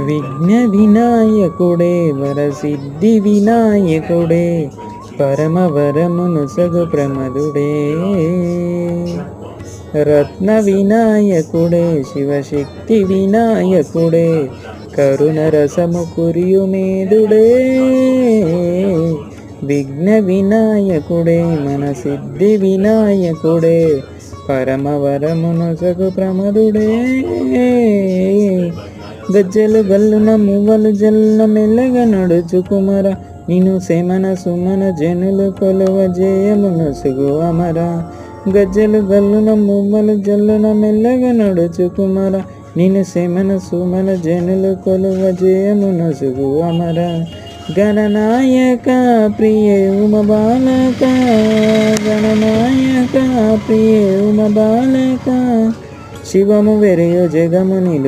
విఘ్న వినాయకుడే వరసిద్ధి వినాయకుడే పరమవరమును సగు ప్రమదుడే రత్న వినాయకుడే శివశక్తి వినాయకుడే కరుణ రసము కురియుమేదుడే విఘ్న వినాయకుడే మన సిద్ధి వినాయకుడే పరమవరమును సగు ప్రమదుడే గజ్జలు గల్లున మువ్వలు జల్లున మెల్లగా నడుచు కుమర నిన్ను సెమన సుమన జనులు కొలువ జయమును సుగు అమర గజ్జలు గల్లున మువ్వలు జల్లున మెల్లగా నడుచు కుమర నిన్ను సెమన సుమన జనులు కొలువ జయమును సుగు అమర గణనాయక ప్రియ ఉమ బాలక గణనాయక ప్రియ ఉమ బాలక శివము వెరయో జగము నిలు